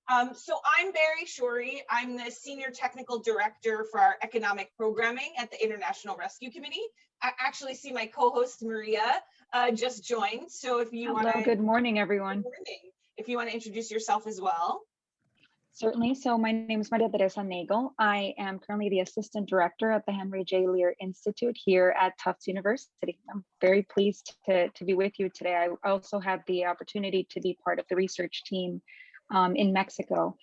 So I'm Barry Shorey. I'm the Senior Technical Director for our Economic Programming at the International Rescue Committee. I actually see my co-host Maria just joined. So if you want to— Good morning, everyone. Good morning. If you want to introduce yourself as well. Certainly. So my name is Maria Teresa Nagel. I am currently the Assistant Director at the Henry J. Lear Institute here at Tufts University. I'm very pleased to be with you today. I also had the opportunity to be part of the research team in Mexico.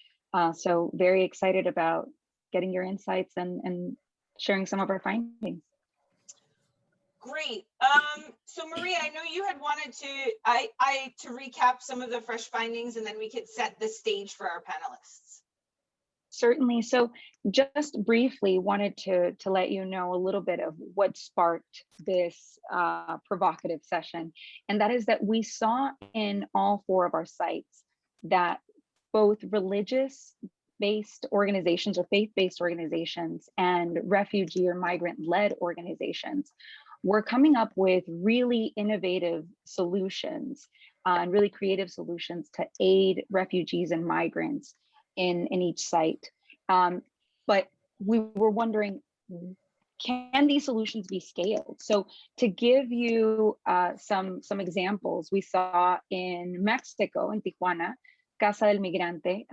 So very excited about getting your insights and sharing some of our findings. Great. So Maria, I know you had wanted to recap some of the fresh findings, and then we could set the stage for our panelists. Certainly. So just briefly wanted to let you know a little bit of what sparked this provocative session. And that is that we saw in all four of our sites that both religious-based organizations or faith-based organizations and refugee or migrant-led organizations were coming up with really innovative solutions and really creative solutions to aid refugees and migrants in each site. But we were wondering, can these solutions be scaled? So to give you some examples, we saw in Mexico, in Tijuana, Casa del Migrante,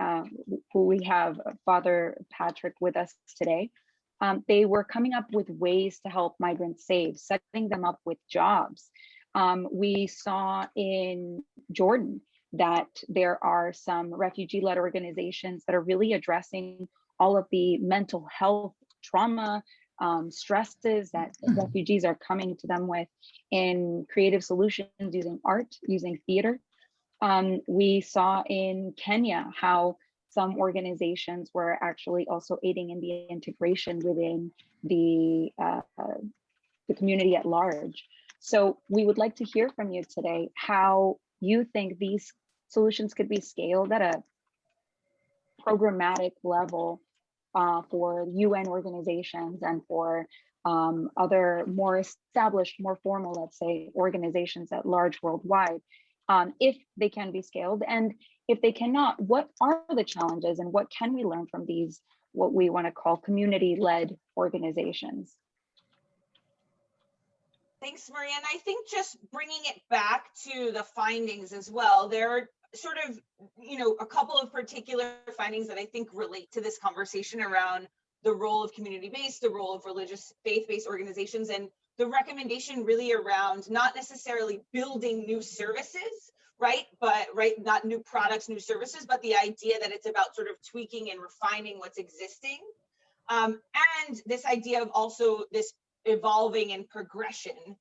who we have Father Patrick with us today. They were coming up with ways to help migrants save, setting them up with jobs. We saw in Jordan that there are some refugee-led organizations that are really addressing all of the mental health trauma, stresses that refugees are coming to them with in creative solutions using art, using theater. We saw in Kenya how some organizations were actually also aiding in the integration within the community at large. So we would like to hear from you today how you think these solutions could be scaled at a programmatic level for UN organizations and for other more established, more formal, let's say, organizations at large worldwide, if they can be scaled. And if they cannot, what are the challenges and what can we learn from these, what we want to call community-led organizations? Thanks, Maria. And I think just bringing it back to the findings as well, there are sort of, a couple of particular findings that I think relate to this conversation around the role of community-based, the role of religious faith-based organizations, and the recommendation really around not necessarily building new services, not new products, new services, but the idea that it's about sort of tweaking and refining what's existing. And this idea of also this evolving and progression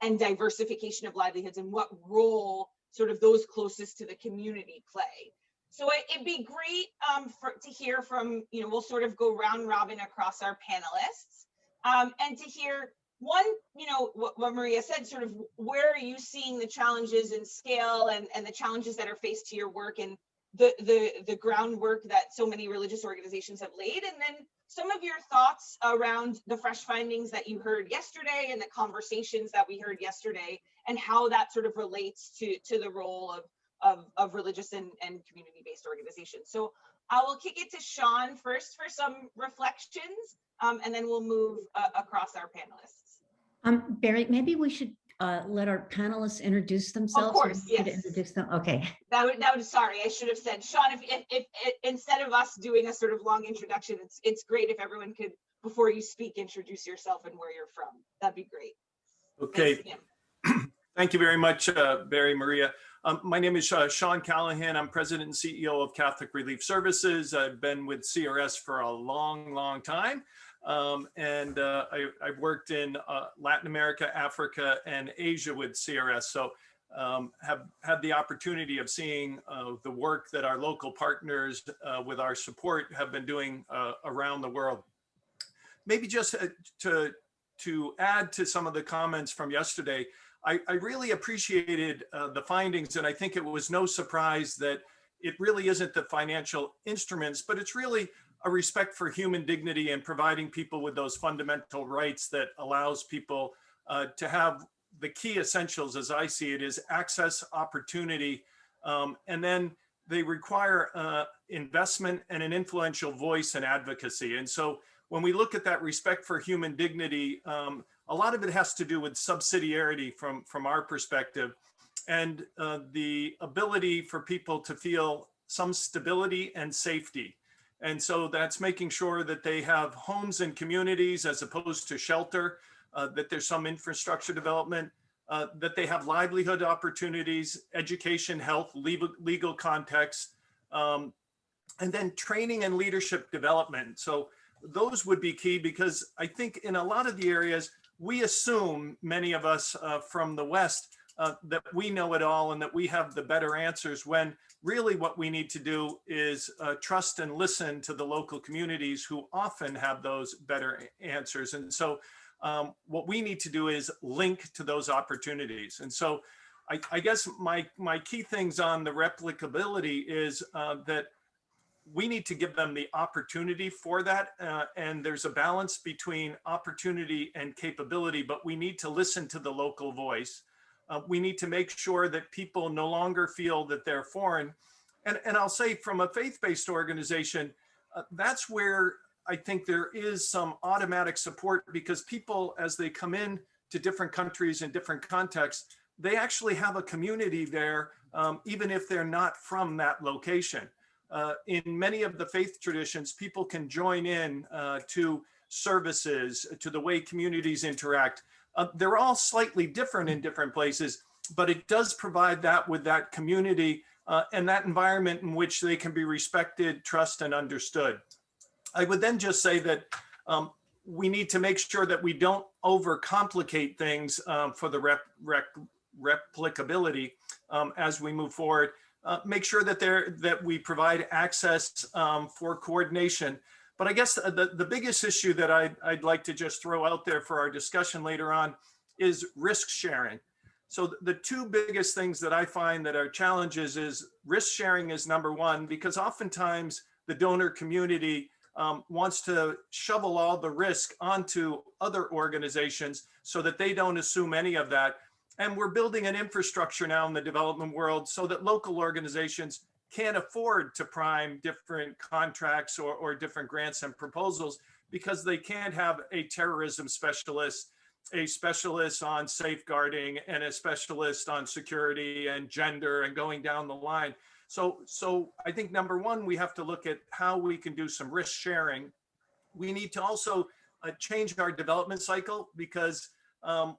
and diversification of livelihoods and what role sort of those closest to the community play. So it'd be great to hear from, we'll sort of go round robin across our panelists and to hear one, what Maria said, sort of where are you seeing the challenges in scale and the challenges that are faced to your work and the groundwork that so many religious organizations have laid, and then some of your thoughts around the fresh findings that you heard yesterday and the conversations that we heard yesterday and how that sort of relates to the role of religious and community-based organizations. So I will kick it to Sean first for some reflections, and then we'll move across our panelists. Barry, maybe we should let our panelists introduce themselves. Of course, yes. Introduce them. Okay. That would. Sorry, I should have said, Sean. If instead of us doing a sort of long introduction, it's great if everyone could, before you speak, introduce yourself and where you're from. That'd be great. Okay. Thank you very much, Barry, Maria. My name is Sean Callahan. I'm President and CEO of Catholic Relief Services. I've been with CRS for a long, long time. I've worked in Latin America, Africa, and Asia with CRS. So have had the opportunity of seeing the work that our local partners with our support have been doing around the world. Maybe just to add to some of the comments from yesterday, I really appreciated the findings, and I think it was no surprise that it really isn't the financial instruments, but it's really a respect for human dignity and providing people with those fundamental rights that allows people to have the key essentials, as I see it, is access, opportunity, and then they require investment and an influential voice and advocacy. And so when we look at that respect for human dignity, a lot of it has to do with subsidiarity from our perspective, and the ability for people to feel some stability and safety. And so that's making sure that they have homes and communities as opposed to shelter, that there's some infrastructure development, that they have livelihood opportunities, education, health, legal context, and then training and leadership development. So those would be key, because I think in a lot of the areas, we assume, many of us from the West, that we know it all and that we have the better answers, when really what we need to do is trust and listen to the local communities who often have those better answers. And so what we need to do is link to those opportunities. And so I guess my key things on the replicability is that we need to give them the opportunity for that. And there's a balance between opportunity and capability, but we need to listen to the local voice. We need to make sure that people no longer feel that they're foreign. And I'll say, from a faith-based organization, that's where I think there is some automatic support, because people, as they come in to different countries in different contexts, they actually have a community there, even if they're not from that location. In many of the faith traditions, people can join in to services, to the way communities interact. They're all slightly different in different places, but it does provide that with that community and that environment in which they can be respected, trusted, and understood. I would then just say that we need to make sure that we don't overcomplicate things for the replicability as we move forward. Make sure that we provide access for coordination. But I guess the biggest issue that I'd like to just throw out there for our discussion later on is risk sharing. So the two biggest things that I find that are challenges is risk sharing is number one, because oftentimes the donor community wants to shovel all the risk onto other organizations so that they don't assume any of that. And we're building an infrastructure now in the development world so that local organizations can't afford to prime different contracts or different grants and proposals, because they can't have a terrorism specialist, a specialist on safeguarding, and a specialist on security and gender, and going down the line. So I think number one, we have to look at how we can do some risk sharing. We need to also change our development cycle, because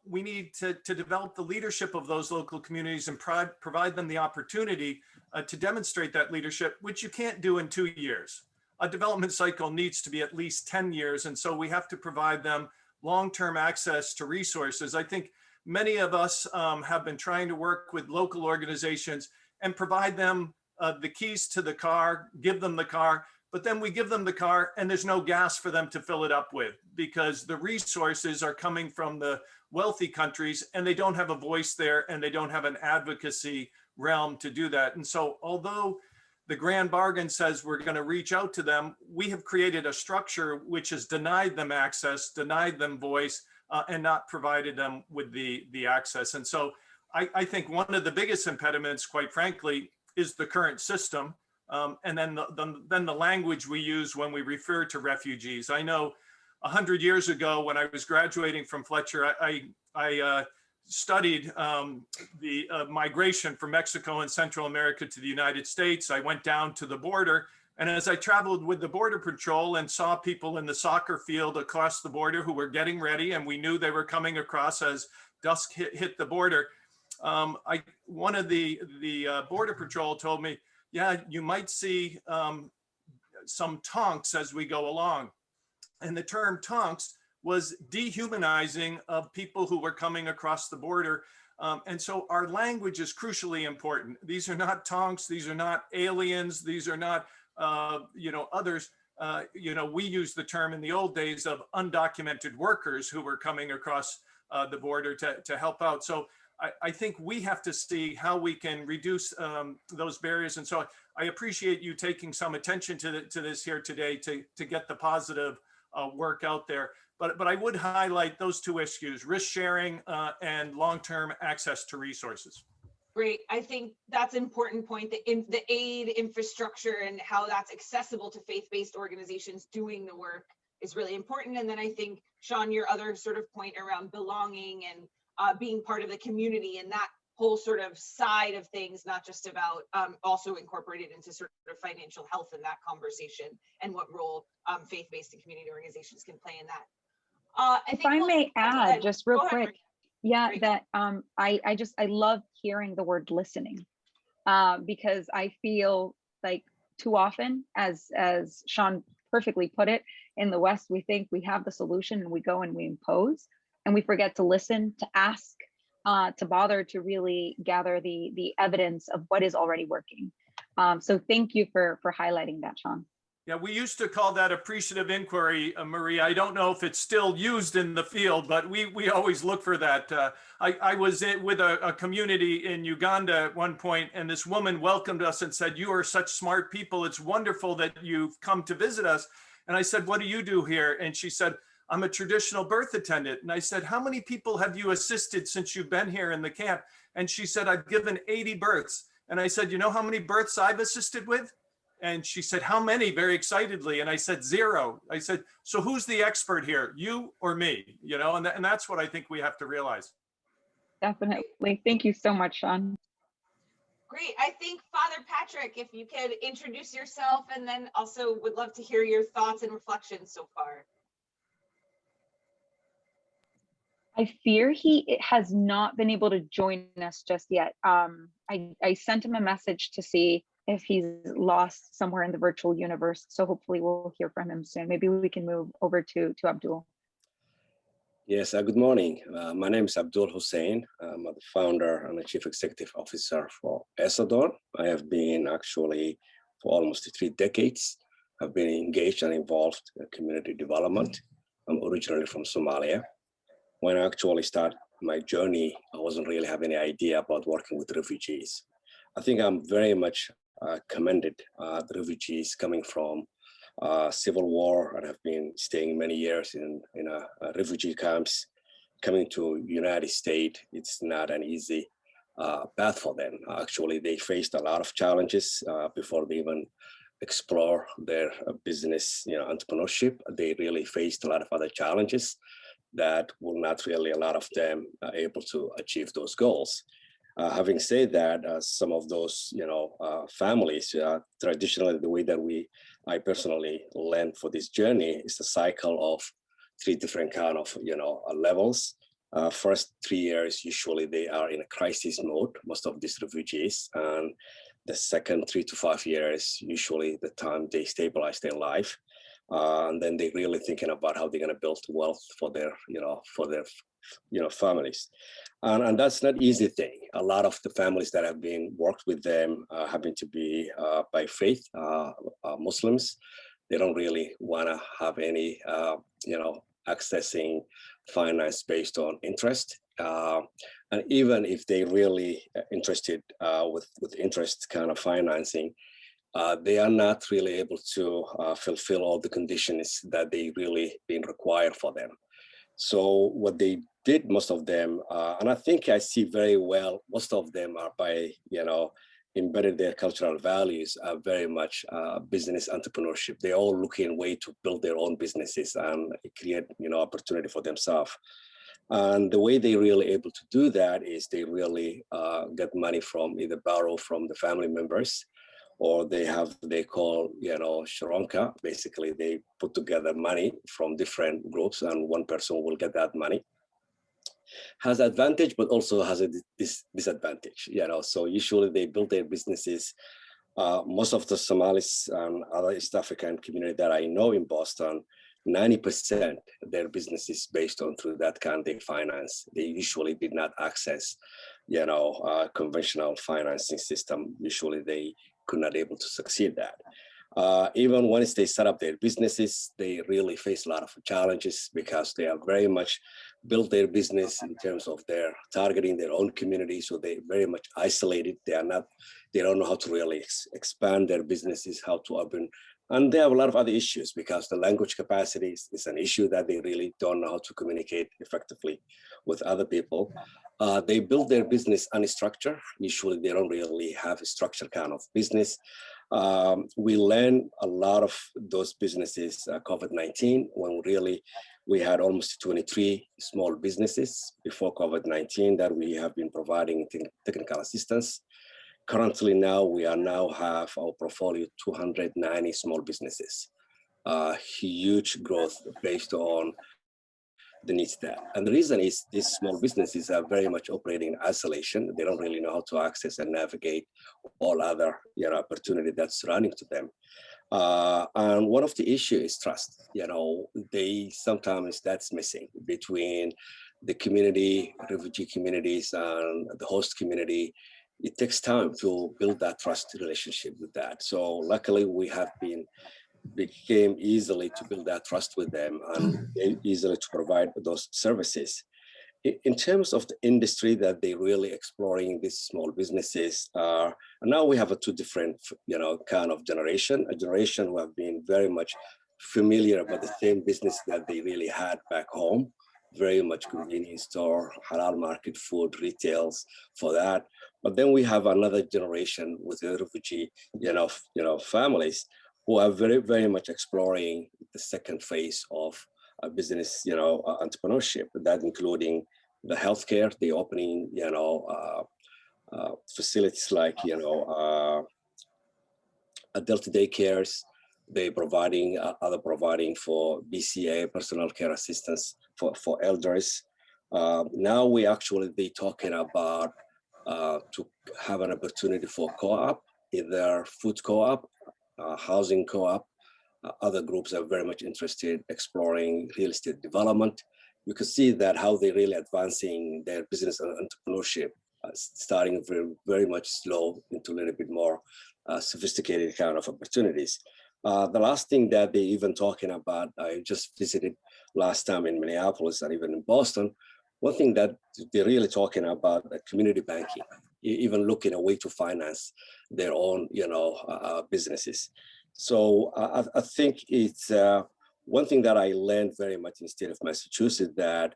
we need to develop the leadership of those local communities and provide them the opportunity to demonstrate that leadership, which you can't do in 2 years. A development cycle needs to be at least 10 years. And so we have to provide them long-term access to resources. I think many of us have been trying to work with local organizations and provide them the keys to the car, give them the car, but then we give them the car and there's no gas for them to fill it up with, because the resources are coming from the wealthy countries and they don't have a voice there, and they don't have an advocacy realm to do that. And so although the grand bargain says we're going to reach out to them, we have created a structure which has denied them access, denied them voice, and not provided them with the access. And so I think one of the biggest impediments, quite frankly, is the current system. And then the language we use when we refer to refugees. I know 100 years ago, when I was graduating from Fletcher, I studied the migration from Mexico and Central America to the United States. I went down to the border, and as I traveled with the Border Patrol and saw people in the soccer field across the border who were getting ready, and we knew they were coming across as dusk hit the border, one of the Border Patrol told me, yeah, you might see some tonks as we go along. And the term tonks was dehumanizing of people who were coming across the border. And so our language is crucially important. These are not tonks, these are not aliens, these are not others. We used the term in the old days of undocumented workers who were coming across the border to help out. So I think we have to see how we can reduce those barriers. And so I appreciate you taking some attention to this here today to get the positive work out there. But I would highlight those two issues: risk sharing and long-term access to resources. Great. I think that's an important point, the aid infrastructure and how that's accessible to faith-based organizations doing the work is really important. And then I think, Sean, your other sort of point around belonging and being part of the community and that whole sort of side of things, not just about also incorporated into sort of financial health in that conversation and what role faith-based and community organizations can play in that. I think If I may add, just real quick, yeah, Great. that I love hearing the word listening, because I feel like too often, as Sean perfectly put it, in the West, we think we have the solution and we go and we impose, and we forget to listen, to ask, to bother to really gather the evidence of what is already working. So thank you for highlighting that, Sean. Yeah, we used to call that appreciative inquiry, Maria. I don't know if it's still used in the field, but we always look for that. I was with a community in Uganda at one point, and this woman welcomed us and said, "You are such smart people. It's wonderful that you've come to visit us." And I said, "What do you do here?" And she said, "I'm a traditional birth attendant." And I said, "How many people have you assisted since you've been here in the camp?" And she said, "I've given 80 births." And I said, "You know how many births I've assisted with?" And she said, "How many?" very excitedly. And I said, "0. I said, "So who's the expert here, you or me?" You know, and that's what I think we have to realize. Definitely. Thank you so much, Sean. Great. I think Father Patrick, if you could introduce yourself, and then also would love to hear your thoughts and reflections so far. I fear he has not been able to join us just yet. I sent him a message to see if he's lost somewhere in the virtual universe. So hopefully we'll hear from him soon. Maybe we can move over to Abdul. Yes, good morning. My name is Abdul Hussain. I'm the founder and the chief executive officer for Esador. I have been actually for almost 3 decades. I've been engaged and involved in community development. I'm originally from Somalia. When I actually started my journey, I wasn't really having any idea about working with refugees. I think I'm very much commended the refugees coming from civil war and have been staying many years in refugee camps. Coming to United States, it's not an easy path for them. Actually, they faced a lot of challenges before they even explore their business, entrepreneurship. They really faced a lot of other challenges that will not really a lot of them able to achieve those goals. Having said that, some of those, families, traditionally, the way that I personally learned for this journey is a cycle of 3 different kind of, levels. First 3 years, usually they are in a crisis mode, most of these refugees. And the second 3 to 5 years, usually the time they stabilize their life. And then they're really thinking about how they're going to build wealth for their, families. And that's not easy thing. A lot of the families that have been worked with them happen to be by faith, Muslims. They don't really want to have any, accessing finance based on interest. And even if they really interested with interest kind of financing, they are not really able to fulfill all the conditions that they really been required for them. So what they did, most of them, and I think I see very well, most of them are by, embedded their cultural values are very much business entrepreneurship. They're all looking way to build their own businesses and create, opportunity for themselves. And the way they really able to do that is they really get money from either borrow from the family members, or they call, sharonka. Basically, they put together money from different groups and one person will get that money. Has advantage, but also has a disadvantage, So usually they build their businesses. Most of the Somalis and other East African community that I know in Boston, 90% their business is based on through that kind of finance. They usually did not access, conventional financing system. Usually they could not able to succeed that. Even once they set up their businesses, they really face a lot of challenges because they are very much built their business in terms of their targeting their own community. So they very much isolated. They don't know how to really expand their businesses, how to And they have a lot of other issues because the language capacity is an issue that they really don't know how to communicate effectively with other people. They build their business unstructured. Usually they don't really have a structured kind of business. We learned a lot of those businesses COVID-19 when really we had almost 23 small businesses before COVID-19 that we have been providing technical assistance. Currently now, we have our portfolio 290 small businesses. Huge growth based on the needs there. And the reason is these small businesses are very much operating in isolation. They don't really know how to access and navigate all other opportunity that's surrounding to them. And one of the issues is trust. Sometimes that's missing between the community, refugee communities, and the host community. It takes time to build that trust relationship with that. So luckily we became easily to build that trust with them and easily to provide those services. In terms of the industry that they really exploring these small businesses are, now we have two different, kind of generation, a generation who have been very much familiar about the same business that they really had back home, very much convenience store, halal market, food, retails for that. But then we have another generation with the refugee, families who are very, very much exploring the second phase of business, entrepreneurship. That including the healthcare, the opening, facilities like, adult daycares. They providing for BCA, personal care assistance for elders. Now they talking about to have an opportunity for co-op, either food co-op, housing co-op. Other groups are very much interested exploring real estate development. You can see that how they're really advancing their business and entrepreneurship, starting very, very much slow into a little bit more sophisticated kind of opportunities. The last thing that they even talking about, I just visited last time in Minneapolis and even in Boston. One thing that they're really talking about community banking, even looking a way to finance their own, businesses. So I think it's one thing that I learned very much in the state of Massachusetts, that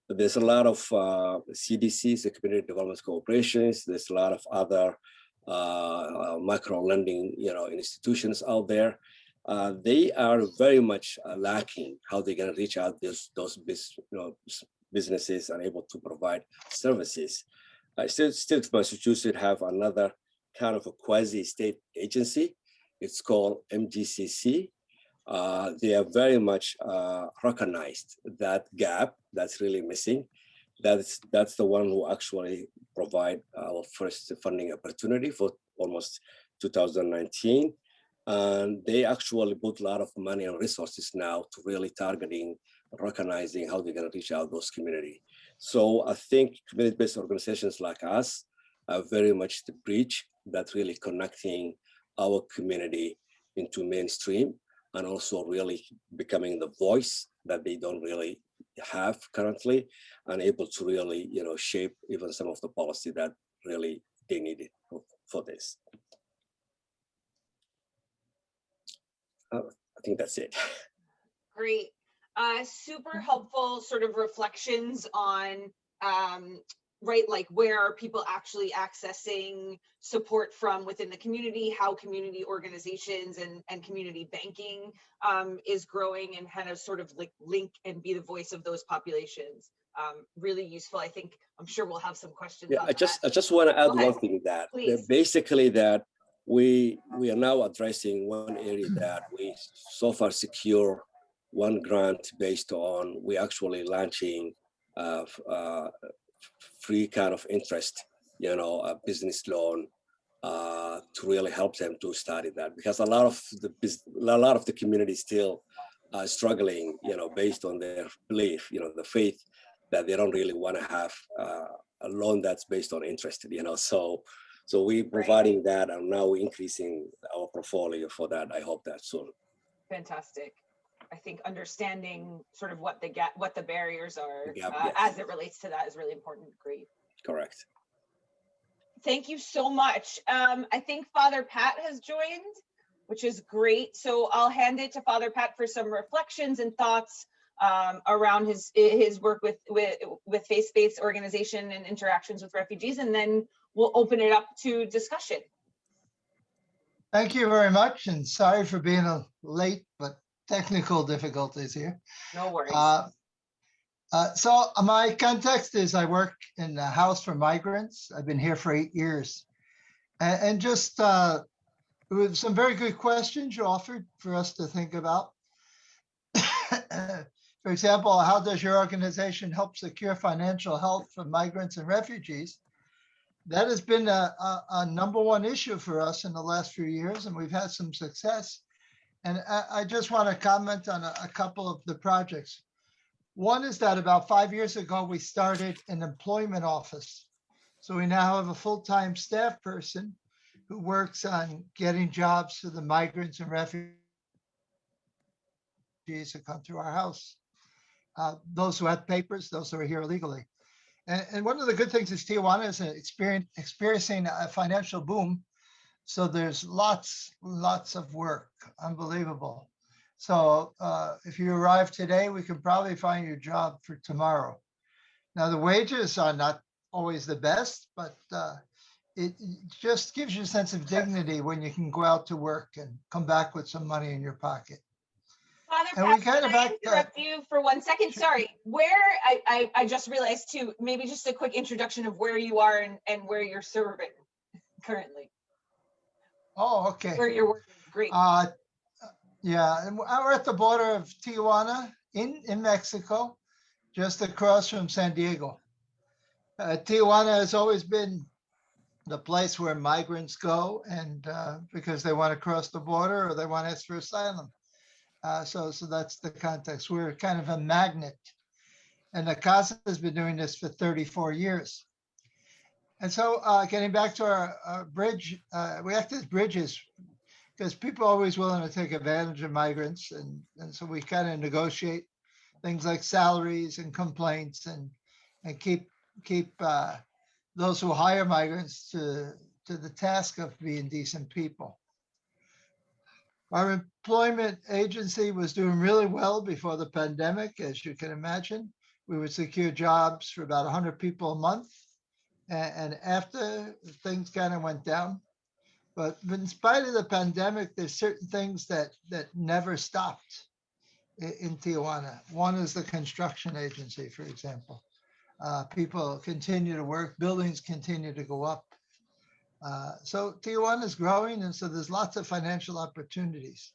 there's a lot of CDCs, the community development corporations. There's a lot of other micro lending, institutions out there. They are very much lacking how they're going to reach out those businesses and able to provide services. State of Massachusetts have another kind of a quasi-state agency. It's called MGCC. They are very much recognized that gap that's really missing. That's the one who actually provide our first funding opportunity for almost 2019. And they actually put a lot of money and resources now to really targeting, recognizing how they're going to reach out those community. So I think community-based organizations like us are very much the bridge that's really connecting our community into mainstream and also really becoming the voice that they don't really have currently, and able to really, shape even some of the policy that really they needed for this. I think that's it. Great. Super helpful sort of reflections on, right, like where are people actually accessing support from within the community, how community organizations and community banking is growing, and kind of sort of like link and be the voice of those populations. Really useful. I'm sure we'll have some questions. Yeah, I just want to add one thing that basically that we are now addressing one area that we so far secure one grant based on we actually launching free kind of interest, a business loan to really help them to study that, because a lot of the community still struggling, based on their belief, the faith that they don't really want to have a loan that's based on interest, so we providing that, and now we're increasing our portfolio for that. I hope that soon. Fantastic. I think understanding sort of what the barriers are yes, as it relates to that is really important. Great. Correct. Thank you so much. I think Father Pat has joined. which is great. So I'll hand it to Father Pat for some reflections and thoughts around his work with faith-based organization and interactions with refugees, and then we'll open it up to discussion. Thank you very much, and sorry for being late, but technical difficulties here. No worries. So my context is I work in the House for Migrants. I've been here for 8 years. And just with some very good questions you offered for us to think about. For example, how does your organization help secure financial health for migrants and refugees? That has been a #1 issue for us in the last few years, and we've had some success. And I just want to comment on a couple of the projects. One is that about 5 years ago, we started an employment office. So we now have a full-time staff person who works on getting jobs for the migrants and refugees who come through our house. Those who have papers, those who are here illegally. And one of the good things is Tijuana is experiencing a financial boom. So there's lots of work, unbelievable. So if you arrive today, we can probably find you a job for tomorrow. Now the wages are not always the best, but it just gives you a sense of dignity when you can go out to work and come back with some money in your pocket. Father And Pat, we kind can of I act, interrupt you for 1 second? Sorry, I just realized too, maybe just a quick introduction of where you are and where you're serving currently. Oh, okay. Where you're working, great. Yeah, and we're at the border of Tijuana in Mexico, just across from San Diego. Tijuana has always been the place where migrants go, and because they want to cross the border or they want to ask for asylum. So that's the context. We're kind of a magnet, and the CASA has been doing this for 34 years. And so getting back to our bridge, we act as bridges because people are always willing to take advantage of migrants. And so we kind of negotiate things like salaries and complaints and keep those who hire migrants to the task of being decent people. Our employment agency was doing really well before the pandemic, as you can imagine. We would secure jobs for about 100 people a month. And after, things kind of went down. But in spite of the pandemic, there's certain things that never stopped in Tijuana. One is the construction agency, for example. People continue to work, buildings continue to go up. So Tijuana is growing, and so there's lots of financial opportunities.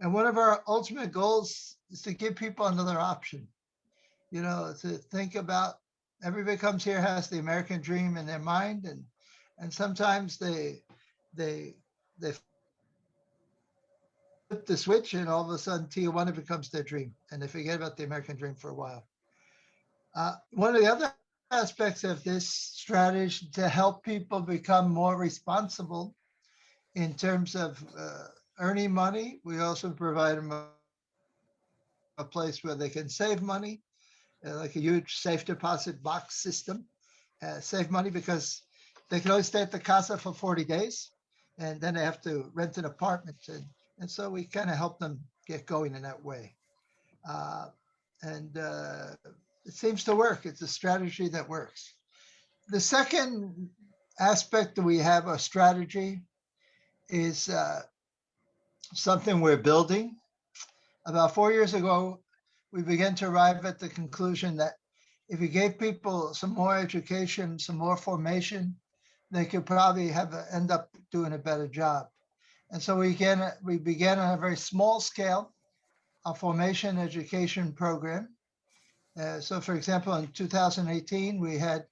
And one of our ultimate goals is to give people another option. You know, to think about, everybody comes here has the American dream in their mind, and sometimes they flip the switch, and all of a sudden Tijuana becomes their dream, and they forget about the American dream for a while. One of the other aspects of this strategy to help people become more responsible in terms of earning money, we also provide them a place where they can save money, like a huge safe deposit box system. Save money because they can only stay at the casa for 40 days, and then they have to rent an apartment. And so we kind of help them get going in that way. It seems to work. It's a strategy that works. The second aspect that we have, a strategy, is something we're building. About 4 years ago, we began to arrive at the conclusion that if we gave people some more education, some more formation, they could probably end up doing a better job. And so we began on a very small scale, a formation education program. So for example, in 2018, we had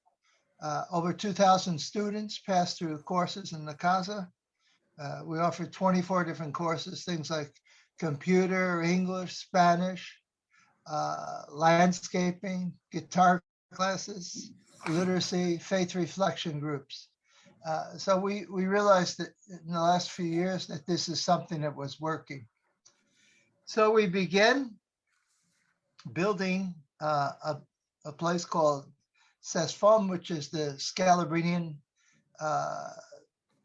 over 2,000 students pass through courses in the CASA. We offered 24 different courses, things like computer, English, Spanish, landscaping, guitar classes, literacy, faith reflection groups. So we realized that in the last few years that this is something that was working. So we began building a place called CESFOM, which is the Scalabrinian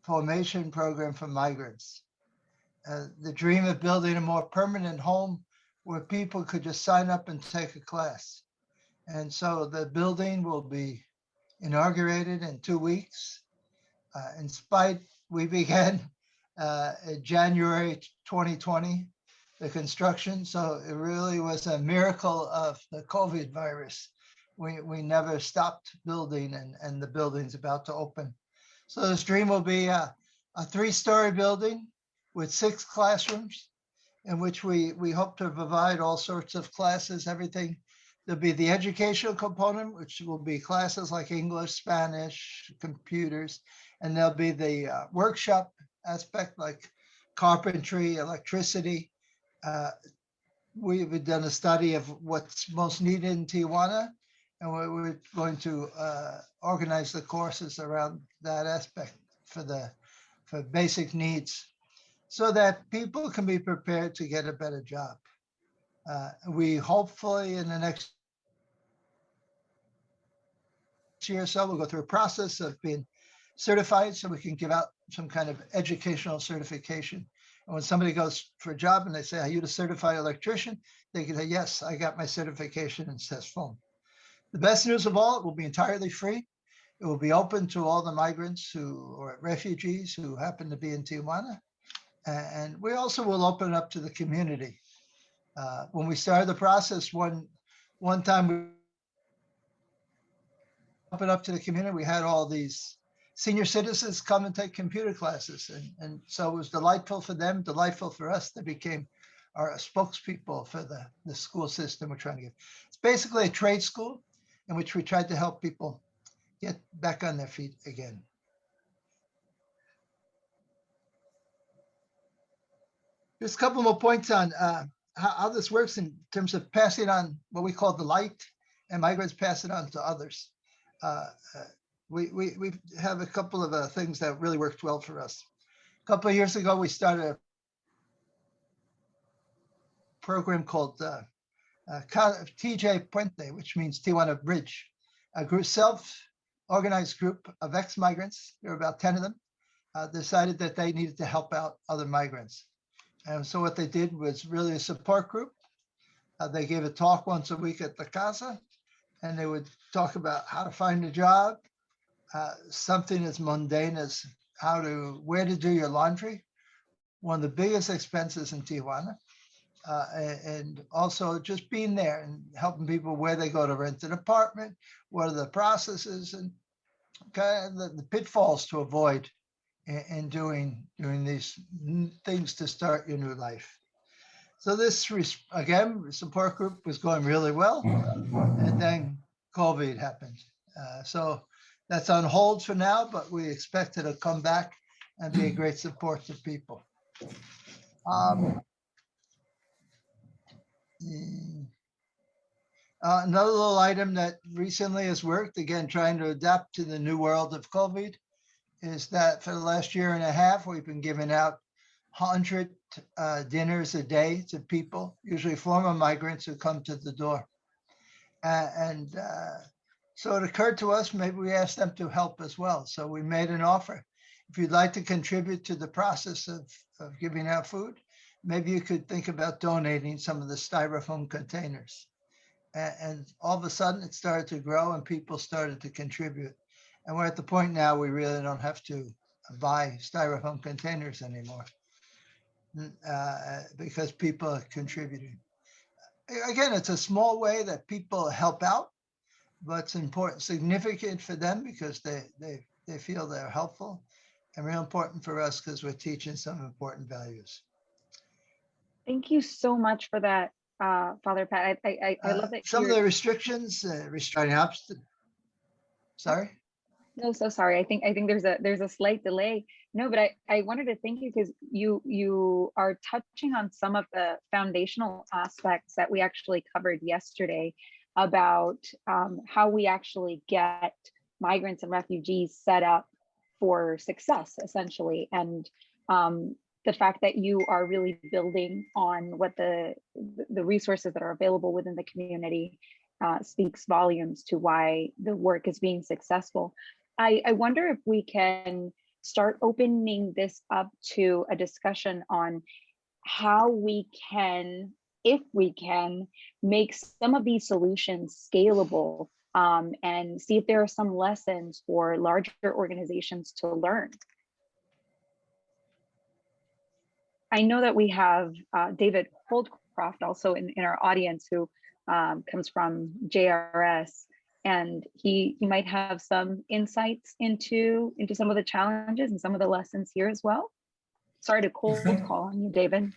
formation program for migrants. the dream of building a more permanent home where people could just sign up and take a class. And so the building will be inaugurated in 2 weeks. We began in January 2020, the construction. So it really was a miracle of the COVID virus. We never stopped building, and the building's about to open. So this dream will be a 3-story building with 6 classrooms in which we hope to provide all sorts of classes, everything. There'll be the educational component, which will be classes like English, Spanish, computers, and there'll be the workshop aspect like carpentry, electricity. We've done a study of what's most needed in Tijuana, and we're going to organize the courses around that aspect for basic needs, so that people can be prepared to get a better job. We hopefully in the next year or so, we'll go through a process of being certified so we can give out some kind of educational certification. And when somebody goes for a job and they say, are you a certified electrician? They can say, yes, I got my certification and says phone. The best news of all, it will be entirely free. It will be open to all the migrants or refugees who happen to be in Tijuana. And we also will open it up to the community. When we started the process, one time we opened up to the community, we had all these senior citizens come and take computer classes. And so it was delightful for them, delightful for us. They became our spokespeople for the school system we're trying to give. It's basically a trade school in which we tried to help people get back on their feet again. Just a couple more points on how this works in terms of passing on what we call the light, and migrants pass it on to others. We have a couple of things that really worked well for us. A couple of years ago, we started a program called TJ Puente, which means Tijuana Bridge, a self-organized group of ex-migrants. There were about 10 of them, decided that they needed to help out other migrants. And so what they did was really a support group. They gave a talk once a week at the casa, and they would talk about how to find a job, something as mundane as where to do your laundry, one of the biggest expenses in Tijuana, and also just being there and helping people where they go to rent an apartment, what are the processes, and kind of the pitfalls to avoid in doing these things to start your new life. So this, again, support group was going really well, and then COVID happened. So that's on hold for now, but we expect it to come back and be a great support to people. Another little item that recently has worked, again, trying to adapt to the new world of COVID, is that for the last year and a half, we've been giving out 100 dinners a day to people, usually former migrants who come to the door. So it occurred to us, maybe we asked them to help as well. So we made an offer. If you'd like to contribute to the process of giving out food, maybe you could think about donating some of the styrofoam containers. And all of a sudden it started to grow and people started to contribute. And we're at the point now we really don't have to buy styrofoam containers anymore because people are contributing. Again, it's a small way that people help out, but it's important, significant for them because they feel they're helpful, and real important for us because we're teaching some important values. Thank you so much for that, Father Pat. I love that. Some of the restrictions, sorry. No, so sorry. I think there's a slight delay. No, but I wanted to thank you because you are touching on some of the foundational aspects that we actually covered yesterday about how we actually get migrants and refugees set up for success, essentially, and the fact that you are really building on what the resources that are available within the community speaks volumes to why the work is being successful. I wonder if we can start opening this up to a discussion on how we can, if we can, make some of these solutions scalable, and see if there are some lessons for larger organizations to learn. I know that we have David Holdcroft also in our audience, who comes from JRS, and he might have some insights into some of the challenges and some of the lessons here as well. Sorry to cold call on you, David.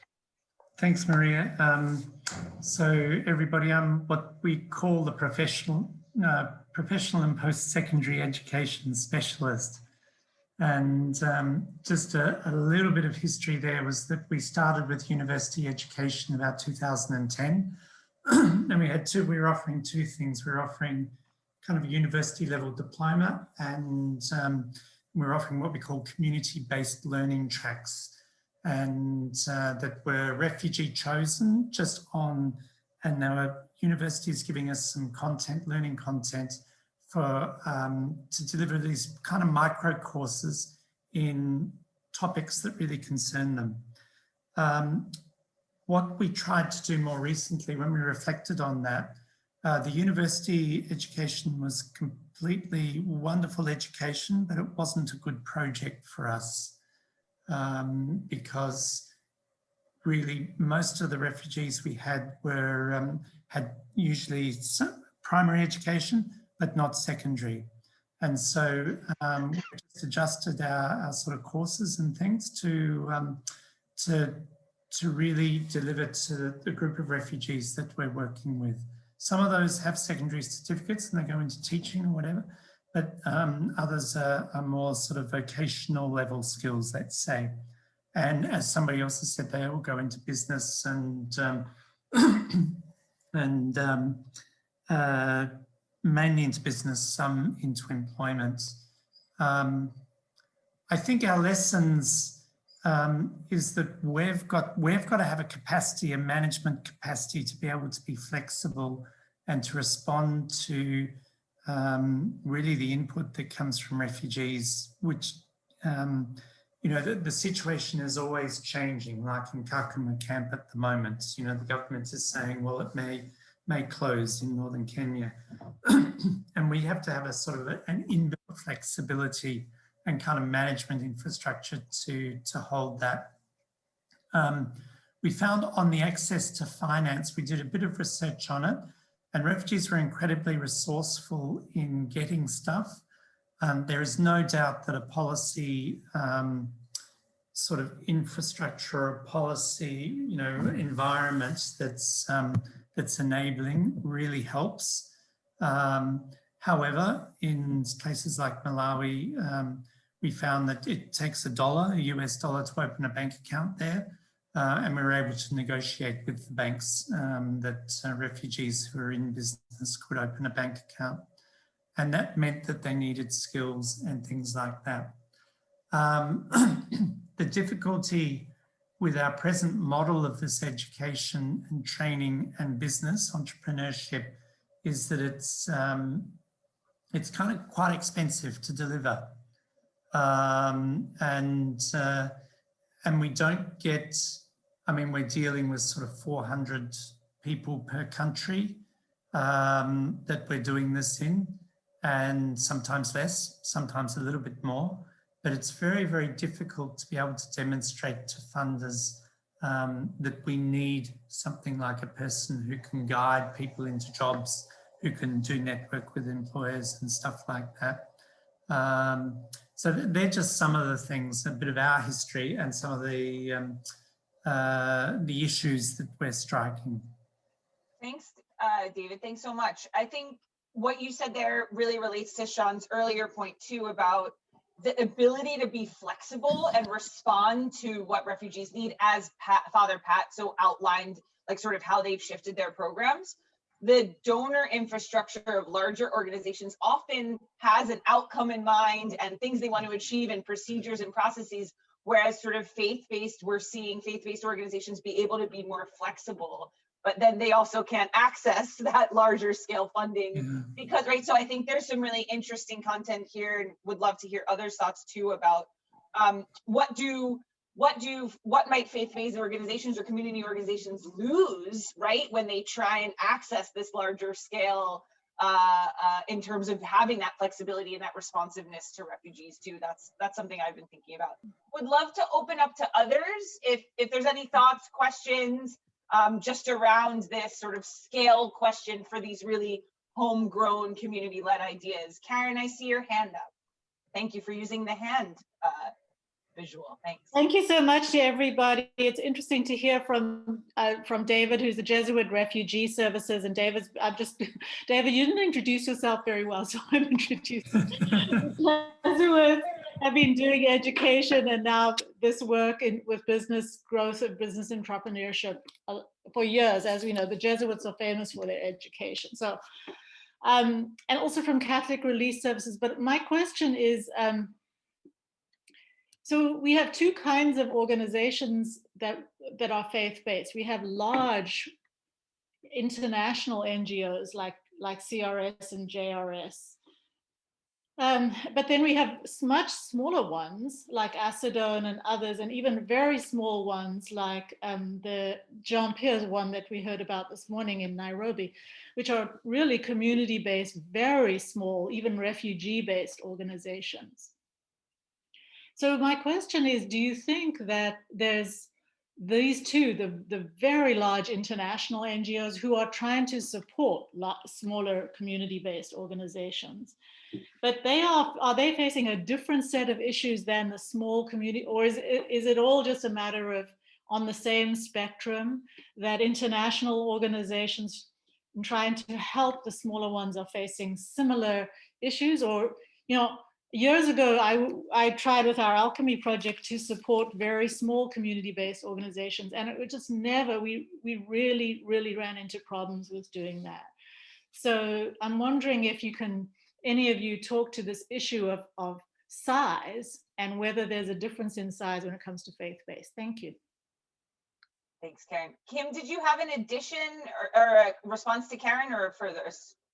Thanks, Maria. So everybody, I'm what we call the professional and post-secondary education specialist. And just a little bit of history there was that we started with university education about 2010. And we were offering two things. We were offering kind of a university level diploma, and we were offering what we call community-based learning tracks, and that were refugee chosen just on, and there were universities giving us some content, learning content for to deliver these kind of micro courses in topics that really concern them. What we tried to do more recently when we reflected on that, the university education was completely wonderful education, but it wasn't a good project for us because really most of the refugees we had were had usually primary education, but not secondary. And so we just adjusted our sort of courses and things to really deliver to the group of refugees that we're working with. Some of those have secondary certificates and they go into teaching or whatever, but others are more sort of vocational level skills, let's say. And as somebody else has said, they all go into business and mainly into business, some into employment. I think our lessons is that we've got to have a capacity, a management capacity, to be able to be flexible and to respond to really the input that comes from refugees, which you know, the situation is always changing. Like in Kakuma camp at the moment, you know, the government is saying, well, it may close in northern Kenya, and we have to have a sort of an inbuilt flexibility and kind of management infrastructure to hold that. We found on the access to finance, we did a bit of research on it, and refugees were incredibly resourceful in getting stuff. There is no doubt that a policy sort of infrastructure or policy, you know, environment that's enabling really helps. However, in places like Malawi, we found that it takes a US dollar to open a bank account there. And we were able to negotiate with the banks that refugees who are in business could open a bank account. And that meant that they needed skills and things like that. The difficulty with our present model of this education and training and business entrepreneurship is that it's kind of quite expensive to deliver. And we don't get, I mean, we're dealing with sort of 400 people per country that we're doing this in, and sometimes less, sometimes a little bit more, but it's very, very difficult to be able to demonstrate to funders that we need something like a person who can guide people into jobs, who can do network with employers and stuff like that. So they're just some of the things, a bit of our history and some of the issues that we're striking. Thanks, David. Thanks so much. I think what you said there really relates to Sean's earlier point too about the ability to be flexible and respond to what refugees need, as Father Pat so outlined, like sort of how they've shifted their programs. The donor infrastructure of larger organizations often has an outcome in mind and things they want to achieve and procedures and processes, whereas sort of faith-based, we're seeing faith-based organizations be able to be more flexible, but then they also can't access that larger scale funding because, right? So I think there's some really interesting content here and would love to hear others' thoughts too about what might faith-based organizations or community organizations lose, right, when they try and access this larger scale in terms of having that flexibility and that responsiveness to refugees too. That's something I've been thinking about. Would love to open up to others if there's any thoughts, questions, just around this sort of scale question for these really homegrown community-led ideas. Karen, I see your hand up. Thank you for using the hand visual. Thanks. Thank you so much to everybody. It's interesting to hear from David, who's the Jesuit Refugee Services. And David, David, you didn't introduce yourself very well, so I'm introducing Jesuit. I've been doing education and now this work with business growth and business entrepreneurship for years. As we know, the Jesuits are famous for their education. So, and also from Catholic Relief Services. But my question is, so we have two kinds of organizations that are faith-based. We have large international NGOs like CRS and JRS. But then we have much smaller ones like Acedone and others, and even very small ones like the Jean Pierre's one that we heard about this morning in Nairobi, which are really community-based, very small, even refugee-based organizations. So my question is, do you think that there's these two, the very large international NGOs who are trying to support smaller community-based organizations, but are they facing a different set of issues than the small community, or is it all just a matter of on the same spectrum that international organizations trying to help the smaller ones are facing similar issues? Or, you know, years ago, I tried with our Alchemy project to support very small community-based organizations, and it was just never, we really, really ran into problems with doing that. So I'm wondering if you can, any of you talk to this issue of size and whether there's a difference in size when it comes to faith-based. Thank you. Thanks, Karen. Kim, did you have an addition or a response to Karen, or further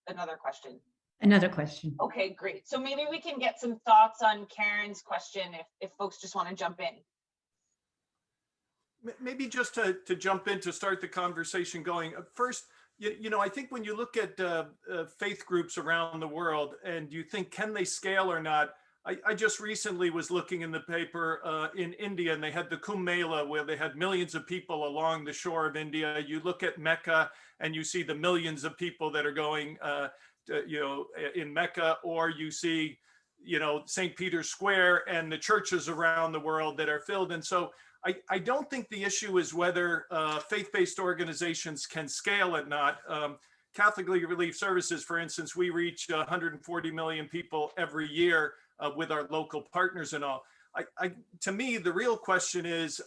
another question? Another question. Okay, great. So maybe we can get some thoughts on Karen's question if folks just want to jump in. Maybe just to jump in to start the conversation going. First, you know, I think when you look at faith groups around the world and you think, can they scale or not? I just recently was looking in the paper in India, and they had the Kumbh Mela where they had millions of people along the shore of India. You look at Mecca and you see the millions of people that are going you know, in Mecca, or you see, you know, St. Peter's Square and the churches around the world that are filled. And so I don't think the issue is whether faith-based organizations can scale or not. Catholic Relief Services, for instance, we reach 140 million people every year with our local partners and all. To me, the real question is,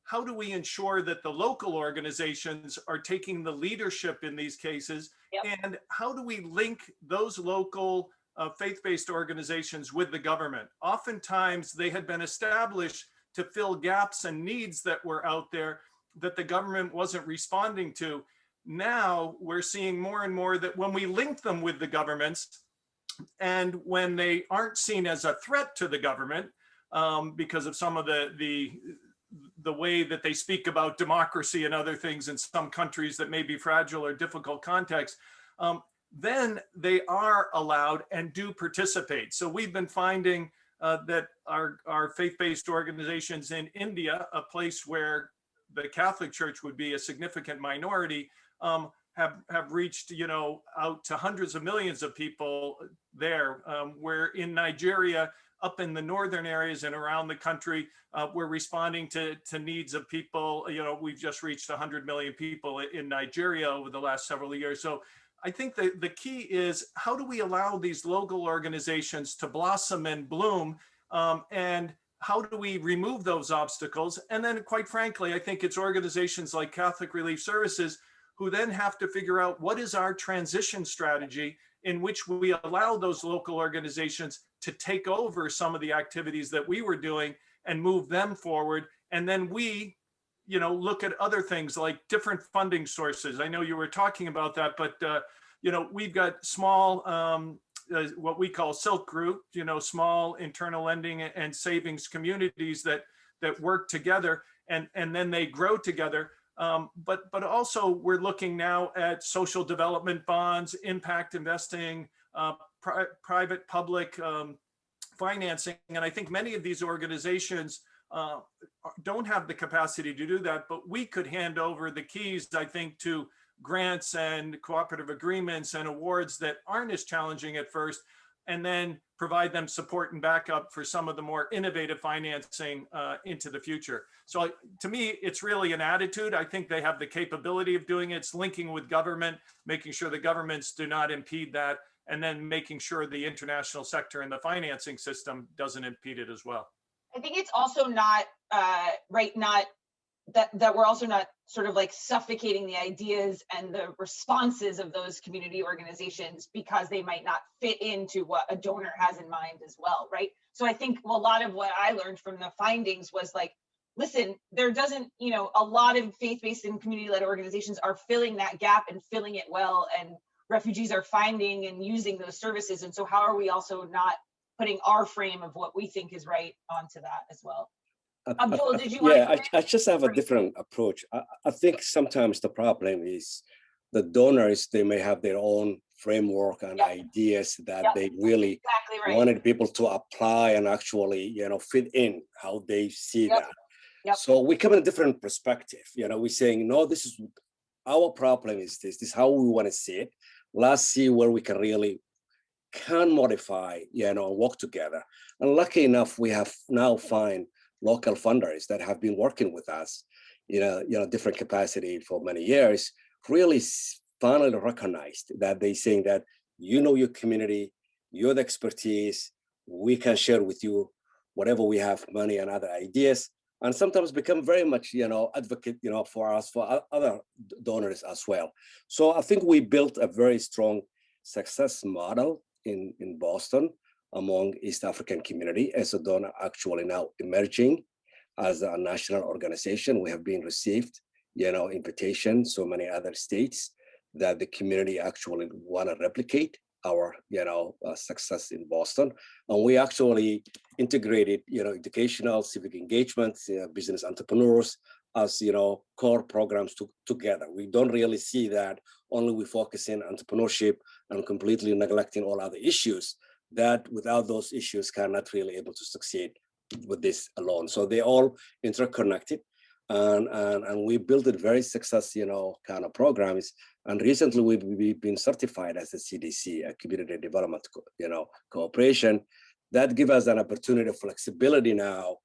how do we ensure that the local organizations are taking the leadership in these cases? Yep. And how do we link those local faith-based organizations with the government? Oftentimes they had been established to fill gaps and needs that were out there that the government wasn't responding to. Now we're seeing more and more that when we link them with the governments, and when they aren't seen as a threat to the government because of some of the way that they speak about democracy and other things in some countries that may be fragile or difficult contexts, then they are allowed and do participate. So we've been finding that our faith-based organizations in India, a place where the Catholic Church would be a significant minority, have reached, you know, out to hundreds of millions of people there, where in Nigeria, up in the northern areas and around the country, we're responding to needs of people. You know, we've just reached 100 million people in Nigeria over the last several years. So I think the key is, how do we allow these local organizations to blossom and bloom? And how do we remove those obstacles? And then, quite frankly, I think it's organizations like Catholic Relief Services who then have to figure out what is our transition strategy in which we allow those local organizations to take over some of the activities that we were doing and move them forward. And then we, you know, look at other things like different funding sources. I know you were talking about that, but, you know, we've got small what we call silk group, small internal lending and savings communities that work together, and then they grow together. But also we're looking now at social development bonds, impact investing, private public financing. And I think many of these organizations don't have the capacity to do that, but we could hand over the keys, I think, to grants and cooperative agreements and awards that aren't as challenging at first, and then provide them support and backup for some of the more innovative financing into the future. So to me, it's really an attitude. I think they have the capability of doing it. It's linking with government, making sure the governments do not impede that, and then making sure the international sector and the financing system doesn't impede it as well. I think it's also not that we're also not sort of like suffocating the ideas and the responses of those community organizations because they might not fit into what a donor has in mind as well, right? So I think a lot of what I learned from the findings was like, listen, there doesn't, a lot of faith-based and community-led organizations are filling that gap and filling it well, and refugees are finding and using those services. And so how are we also not putting our frame of what we think is right onto that as well? Abdul, did you want to I just have a different approach. I think sometimes the problem is the donors, they may have their own framework and ideas that they really wanted people to apply and actually, fit in how they see that. So we come in a different perspective. We're saying, no, this is our problem is this is how we want to see it. Let's see where we can modify, and work together. And lucky enough, we have now find local funders that have been working with us in different capacity for many years, really finally recognized that they saying that, your community, your expertise, we can share with you whatever we have, money and other ideas, and sometimes become very much, advocate, for us, for other donors as well. So I think we built a very strong success model in Boston among East African community as a donor actually now emerging as a national organization. We have been received, invitation, so many other states that the community actually want to replicate our, success in Boston. And we actually integrated, educational, civic engagement, business entrepreneurs as, core programs together. We don't really see that only we focus in entrepreneurship and completely neglecting all other issues, that without those issues cannot really able to succeed with this alone. So they all interconnected, and we built a very successful, kind of programs. And recently we've been certified as a CDC, a community development, cooperation. That gives us an opportunity of flexibility now.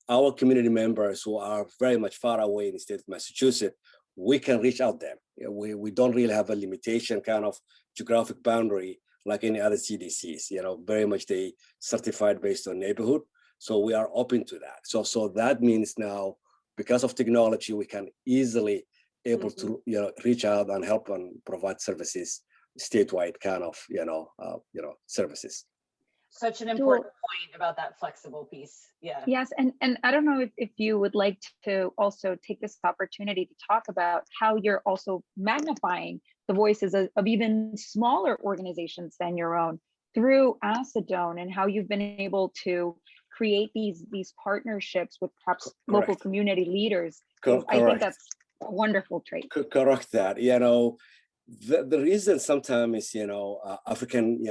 Our community members who are very much far away in the state of Massachusetts, we can reach out them. We don't really have a limitation kind of geographic boundary like any other CDCs, very much they certified based on neighborhood. So we are open to that. So that means now, because of technology, we can easily able to, reach out and help and provide services, statewide kind of, services. Such an important point about that flexible piece. Yeah. Yes, and I don't know if you would like to also take this opportunity to talk about how you're also magnifying the voices of even smaller organizations than your own through Acetone, and how you've been able to create these partnerships with perhaps local community leaders. I think that's a wonderful trait. Correct that. The reason sometimes is, African,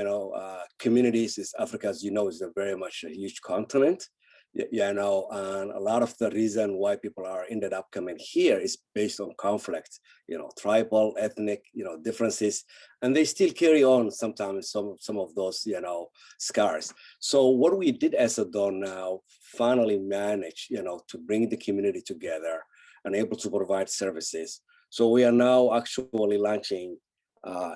communities is Africa, as is a very much a huge continent, and a lot of the reason why people are ended up coming here is based on conflict, tribal, ethnic, differences, and they still carry on sometimes some of those, scars. So what we did as a don now finally managed, to bring the community together and able to provide services. So we are now actually launching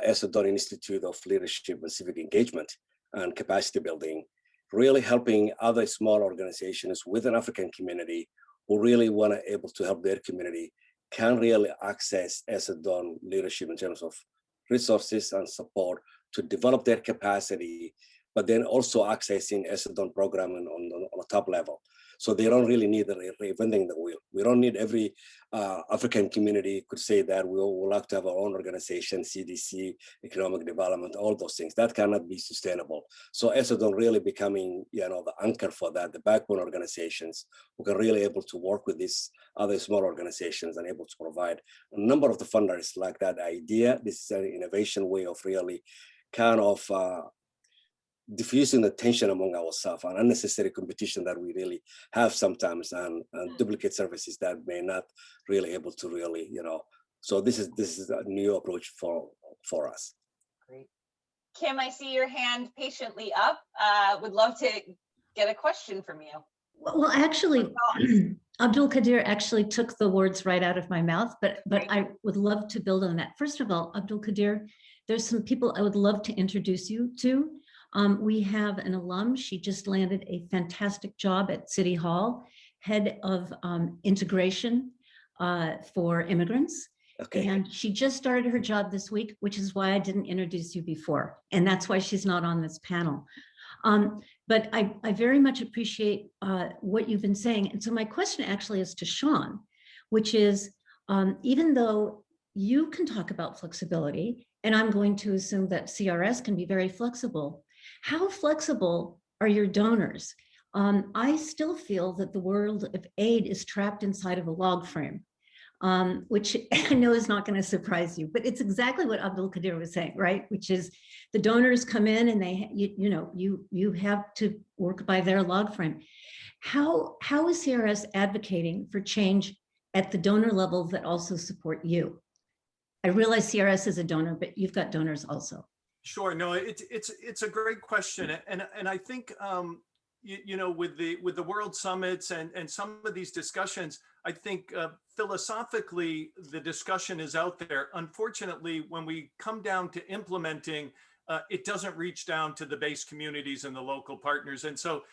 as a Don Institute of Leadership and Civic Engagement and Capacity Building, really helping other small organizations with an African community who really want to able to help their community can really access as a Don leadership in terms of resources and support to develop their capacity but then also accessing ESSA-DON program on a top level. So they don't really need reinventing the wheel. We don't need every African community could say that we would like to have our own organization, CDC, economic development, all those things. That cannot be sustainable. So ESSA-DON really becoming, the anchor for that, the backbone organizations who can really able to work with these other small organizations and able to provide a number of the funders like that idea. This is an innovation way of really kind of diffusing the tension among ourselves and unnecessary competition that we really have sometimes, and duplicate services that may not really able to really, so this is a new approach for us. Great. Kim, I see your hand patiently up. Would love to get a question from you. Well, actually, Abdul Qadir actually took the words right out of my mouth, but I would love to build on that. First of all, Abdul Qadir, there's some people I would love to introduce you to. We have an alum. She just landed a fantastic job at City Hall, head of integration for immigrants. Okay. And she just started her job this week, which is why I didn't introduce you before. And that's why she's not on this panel. But I very much appreciate what you've been saying. And so my question actually is to Sean, which is, even though you can talk about flexibility, and I'm going to assume that CRS can be very flexible, how flexible are your donors? I still feel that the world of aid is trapped inside of a log frame, which I know is not going to surprise you, but it's exactly what Abdul Qadir was saying, right? Which is the donors come in and you have to work by their log frame. How is CRS advocating for change at the donor level that also support you? I realize CRS is a donor, but you've got donors also. Sure. No, it's a great question, and I think with the World Summits and some of these discussions, I think philosophically the discussion is out there. Unfortunately, when we come down to implementing, it doesn't reach down to the base communities and the local partners. And so,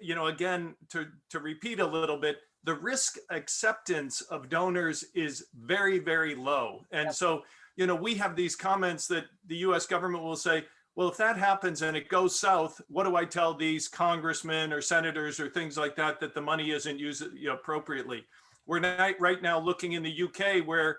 again, to repeat a little bit, the risk acceptance of donors is very, very low. And so, we have these comments that the US government will say, well, if that happens and it goes south, what do I tell these congressmen or senators or things like that the money isn't used appropriately? We're right now looking in the UK where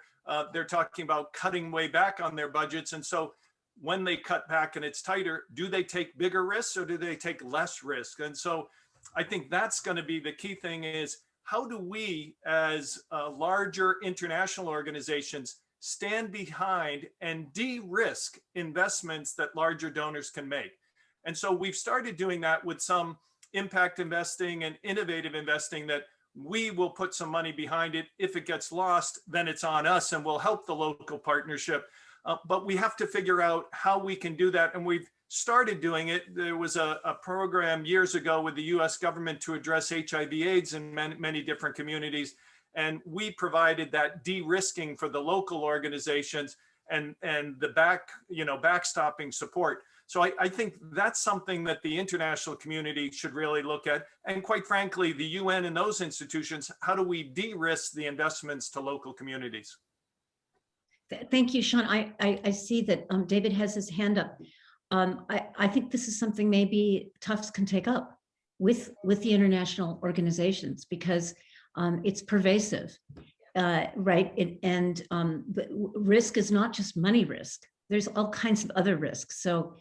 they're talking about cutting way back on their budgets. And so when they cut back and it's tighter, do they take bigger risks or do they take less risk? And so I think that's going to be the key thing is, how do we as larger international organizations stand behind and de-risk investments that larger donors can make? And so we've started doing that with some impact investing and innovative investing, that we will put some money behind it. If it gets lost, then it's on us and we'll help the local partnership. But we have to figure out how we can do that. And we've started doing it. There was a program years ago with the US government to address HIV/AIDS in many different communities. And we provided that de-risking for the local organizations and the backstopping support. So I think that's something that the international community should really look at. And quite frankly, the UN and those institutions, how do we de-risk the investments to local communities? Thank you, Sean. I see that David has his hand up. I think this is something maybe Tufts can take up with the international organizations, because it's pervasive, right? But risk is not just money risk. There's all kinds of other risks. So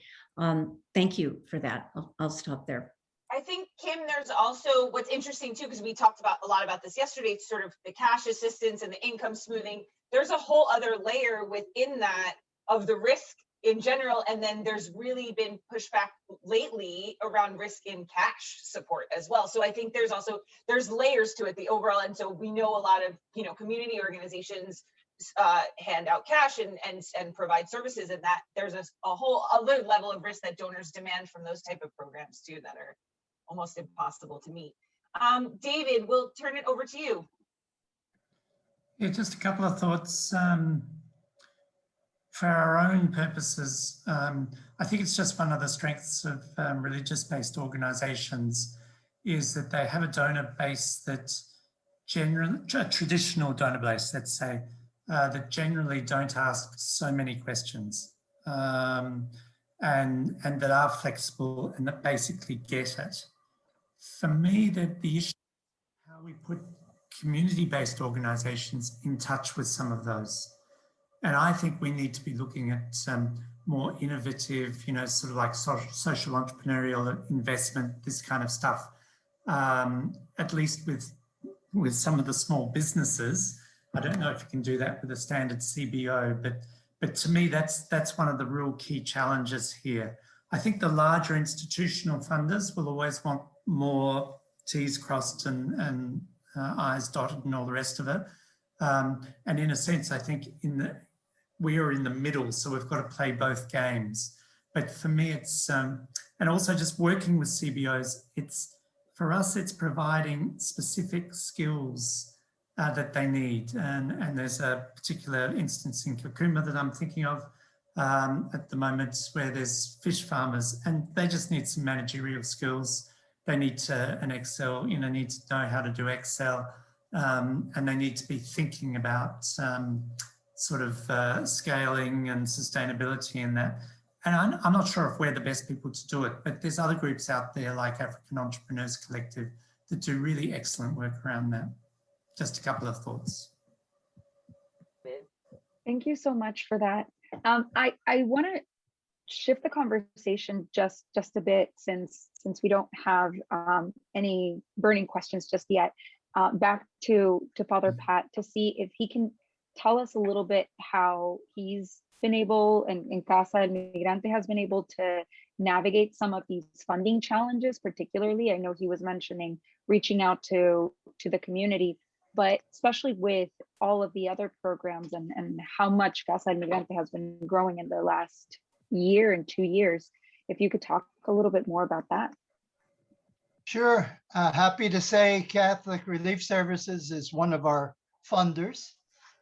thank you for that. I'll stop there. I think, Kim, there's also what's interesting too, because we talked a lot about this yesterday, sort of the cash assistance and the income smoothing. There's a whole other layer within that of the risk in general. And then there's really been pushback lately around risk in cash support as well. So I think there's layers to it, the overall. And so we know a lot of, community organizations hand out cash and provide services, and that there's a whole other level of risk that donors demand from those type of programs too, that are almost impossible to meet. David, we'll turn it over to you. Yeah, just a couple of thoughts. For our own purposes, I think it's just one of the strengths of religious-based organizations is that they have a donor base that a traditional donor base, let's say, that generally don't ask so many questions. and that are flexible and that basically get it. For me, the issue is how we put community-based organisations in touch with some of those. And I think we need to be looking at more innovative, sort of like social entrepreneurial investment, this kind of stuff, at least with some of the small businesses. I don't know if you can do that with a standard CBO, but to me, that's one of the real key challenges here. I think the larger institutional funders will always want more T's crossed and I's dotted and all the rest of it. And in a sense, I think we are in the middle, so we've got to play both games. But for me, it's, and also just working with CBOs, for us, it's providing specific skills that they need. And there's a particular instance in Kakuma that I'm thinking of at the moment where there's fish farmers and they just need some managerial skills. They need an Excel, need to know how to do Excel, and they need to be thinking about sort of scaling and sustainability in that. And I'm not sure if we're the best people to do it, but there's other groups out there like African Entrepreneurs Collective that do really excellent work around that. Just a couple of thoughts. Thank you so much for that. I want to shift the conversation just a bit since we don't have any burning questions just yet. Back to Father Pat to see if he can tell us a little bit how he's been able and Casa del Migrante has been able to navigate some of these funding challenges, particularly. I know he was mentioning reaching out to the community, but especially with all of the other programs and how much Casa del Migrante has been growing in the last year and 2 years. If you could talk a little bit more about that. Sure. Happy to say Catholic Relief Services is one of our funders,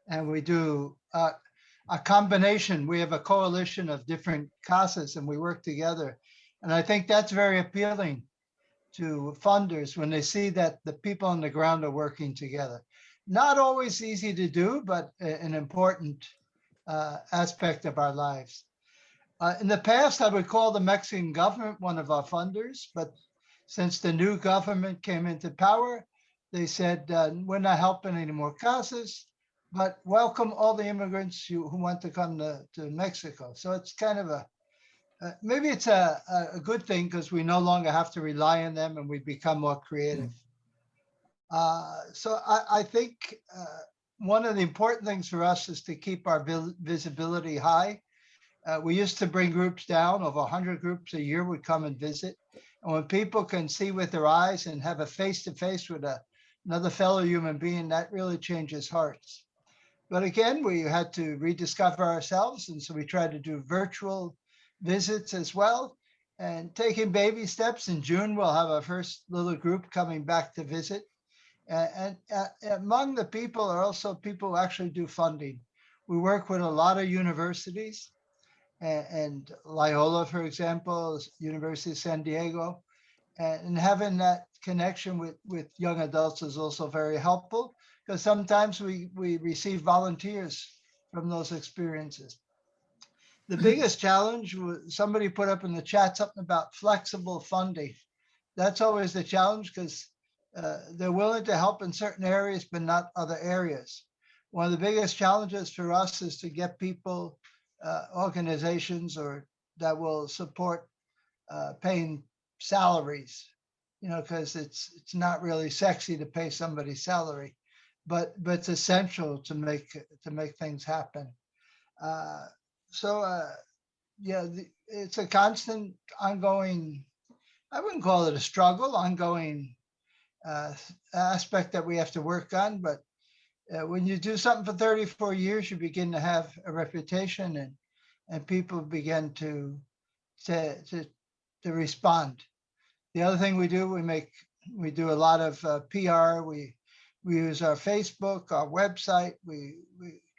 and we do a combination. We have a coalition of different casas and we work together. And I think that's very appealing to funders when they see that the people on the ground are working together. Not always easy to do, but an important aspect of our lives. In the past, I would call the Mexican government one of our funders, but since the new government came into power, they said, we're not helping any more casas, but welcome all the immigrants who want to come to Mexico. So it's kind of maybe it's a good thing because we no longer have to rely on them and we become more creative. So I think one of the important things for us is to keep our visibility high. We used to bring groups down. Over 100 groups a year would come and visit. And when people can see with their eyes and have a face-to-face with another fellow human being, that really changes hearts. But again, we had to rediscover ourselves. And so we tried to do virtual visits as well. And taking baby steps, in June, we'll have our first little group coming back to visit. And among the people are also people who actually do funding. We work with a lot of universities. And Loyola, for example, University of San Diego, and having that connection with young adults is also very helpful because sometimes we receive volunteers from those experiences. The biggest challenge was somebody put up in the chat something about flexible funding. That's always the challenge because they're willing to help in certain areas, but not other areas. One of the biggest challenges for us is to get people organizations or that will support paying salaries, because it's not really sexy to pay somebody's salary, but it's essential to make things happen. It's a constant, ongoing. I wouldn't call it a struggle, ongoing aspect that we have to work on, but when you do something for 34 years, you begin to have a reputation and people begin to respond. The other thing we do, we do a lot of PR. We use our Facebook, our website. We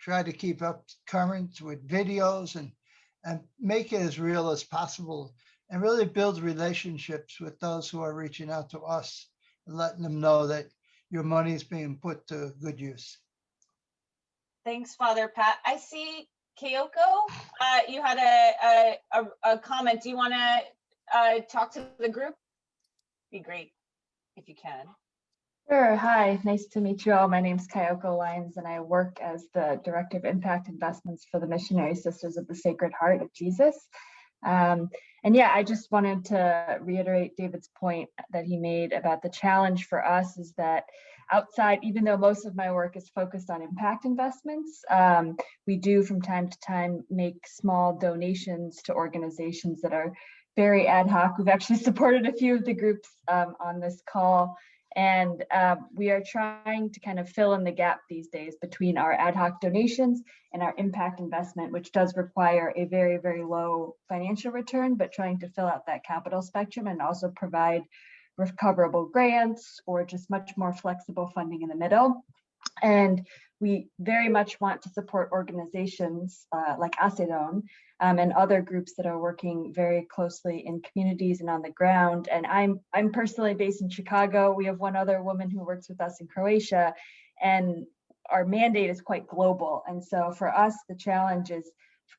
try to keep up current with videos and make it as real as possible and really build relationships with those who are reaching out to us and letting them know that your money is being put to good use. Thanks, Father Pat. I see Kyoko, you had a comment. Do you want to talk to the group? Be great if you can. Sure. Hi, nice to meet you all. My name is Kyoko Lyons, and I work as the Director of Impact Investments for the Missionary Sisters of the Sacred Heart of Jesus. And yeah, I just wanted to reiterate David's point that he made about the challenge for us is that outside, even though most of my work is focused on impact investments, we do from time to time make small donations to organizations that are very ad hoc. We've actually supported a few of the groups on this call. And we are trying to kind of fill in the gap these days between our ad hoc donations and our impact investment, which does require a very, very low financial return, but trying to fill out that capital spectrum and also provide recoverable grants or just much more flexible funding in the middle. And we very much want to support organizations like Acedon and other groups that are working very closely in communities and on the ground. And I'm personally based in Chicago. We have one other woman who works with us in Croatia, and our mandate is quite global. And so for us, the challenge is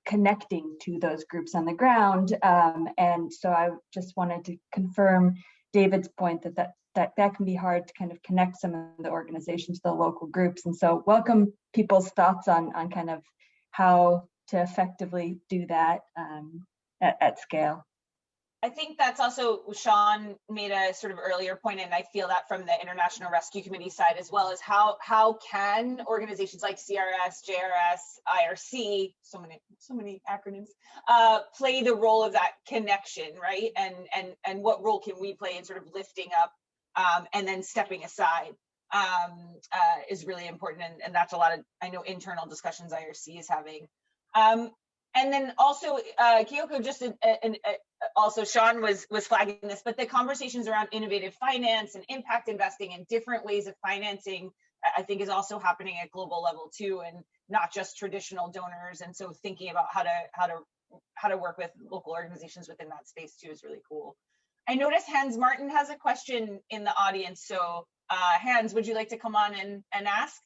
connecting to those groups on the ground. And so I just wanted to confirm David's point that can be hard to kind of connect some of the organizations to the local groups. And so welcome people's thoughts on kind of how to effectively do that at scale. I think that's also, Sean made a sort of earlier point, and I feel that from the International Rescue Committee side as well, is how can organizations like CRS, JRS, IRC, so many acronyms, play the role of that connection, right? And what role can we play in sort of lifting up and then stepping aside is really important, and that's a lot of, I know, internal discussions IRC is having. And then also, Kyoko, just also Sean was flagging this, but the conversations around innovative finance and impact investing and different ways of financing, I think, is also happening at global level too, and not just traditional donors. And so thinking about how to work with local organizations within that space too is really cool. I noticed Hans Martin has a question in the audience. So Hans, would you like to come on and ask?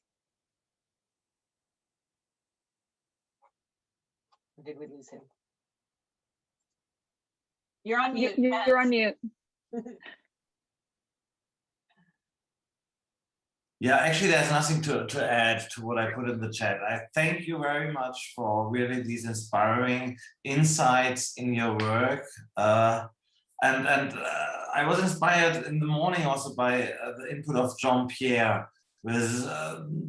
Or did we lose him? You're on mute. You're on mute. Yeah, actually, there's nothing to add to what I put in the chat. I thank you very much for really these inspiring insights in your work. And I was inspired in the morning also by the input of Jean-Pierre with